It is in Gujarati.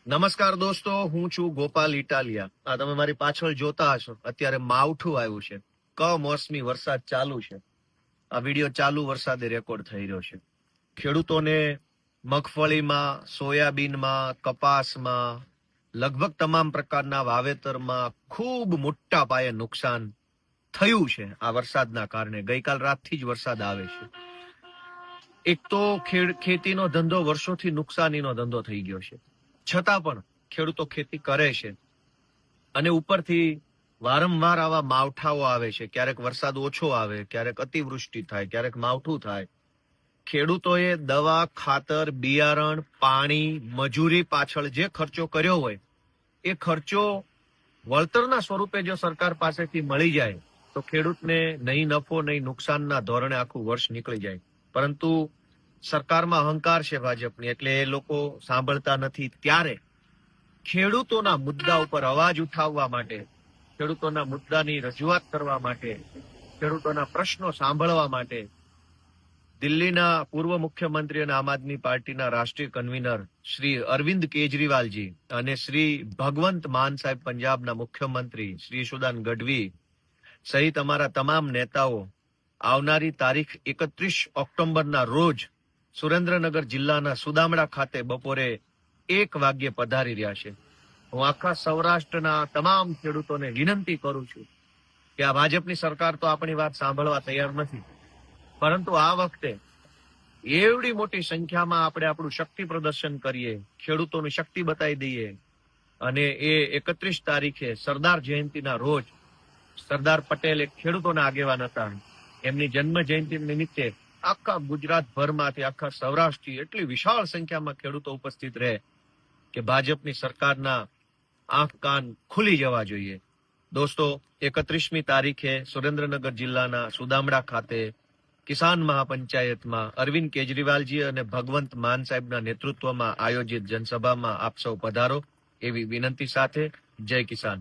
નમસ્કાર દોસ્તો, હું છું ગોપાલ ઇટાલિયા. આ તમે મારી પાછળ જોતા હશો, અત્યારે માવઠું આવ્યું છે. કમોસમી વરસાદ ચાલુ છે. આ વિડીયો ચાલુ વરસાદે રેકોર્ડ થઈ રહ્યો છે. ખેડૂતોને મગફળીમાં, સોયાબીનમાં, કપાસમાં, લગભગ તમામ પ્રકારના વાવેતરમાં ખૂબ મોટા પાયે નુકસાન થયું છે આ વરસાદના કારણે. ગઈકાલ રાતથી જ વરસાદ આવે છે. એક તો ખેતીનો ધંધો વર્ષોથી નુકસાનીનો ધંધો થઈ ગયો છે, છતાં પણ ખેડૂતો ખેતી કરે છે. અને ઉપરથી વારંવાર આવા માવઠાઓ આવે છે. ક્યારેક વરસાદ ઓછો આવે, ક્યારેક અતિવૃષ્ટિ થાય, ક્યારેક માવઠું થાય. ખેડૂતોએ દવા, ખાતર, બિયારણ, પાણી, મજૂરી પાછળ જે ખર્ચો કર્યો હોય એ ખર્ચો વળતરના સ્વરૂપે જો સરકાર પાસેથી મળી જાય તો ખેડૂતને નહીં નફો નહીં નુકસાનના ધોરણે આખું વર્ષ નીકળી જાય. પરંતુ સરકારમાં અહંકાર છે ભાજપની, એટલે એ લોકો સાંભળતા નથી. ત્યારે ખેડૂતોના મુદ્દા ઉપર અવાજ ઉઠાવવા માટે, ખેડૂતોના મુદ્દાની રજૂઆત કરવા માટે, ખેડૂતોના પ્રશ્નો સાંભળવા માટે દિલ્હીના પૂર્વ મુખ્યમંત્રી અને આમ આદમી પાર્ટીના રાષ્ટ્રીય કન્વીનર શ્રી અરવિંદ કેજરીવાલજી અને શ્રી ભગવંત માન સાહેબ પંજાબના મુખ્યમંત્રી શ્રી યશુદાન ગઢવી સહિત અમારા તમામ નેતાઓ આવનારી તારીખ 31 ઓક્ટોબરના રોજ સુરેન્દ્રનગર જિલ્લાના સુદામડા ખાતે બપોરે 1 વાગ્યે પધારી રહ્યા છે. હું આખા સૌરાષ્ટ્રના તમામ ખેડૂતોને વિનંતી કરું છું કે આ ભાજપની સરકાર તો આપણી વાત સાંભળવા તૈયાર નથી, પરંતુ આ વખતે એવડી મોટી સંખ્યામાં આપણે આપણું શક્તિ પ્રદર્શન કરીએ, ખેડૂતોની શક્તિ બતાવી દઈએ અને એ 31 તારીખે સરદાર જયંતિના રોજ સરદાર પટેલ એક ખેડૂતોના આગેવાન હતા. એમની જન્મ જયંતિ નિમિત્તે આખા ગુજરાતભરમાંથી, આખા સૌરાષ્ટ્રથી એટલી વિશાળ સંખ્યામાં ખેડૂતો ઉપસ્થિત રહે કે ભાજપની સરકારના આંખ કાન ખુલી જવા જોઈએ. દોસ્તો, 31મી તારીખે સુરેન્દ્રનગર જિલ્લાના સુદામડા ખાતે કિસાન મહાપંચાયતમાં અરવિંદ કેજરીવાલજી અને ભગવંત માન સાહેબના નેતૃત્વમાં આયોજિત જનસભામાં આપ સૌ પધારો એવી વિનંતી સાથે જય કિસાન.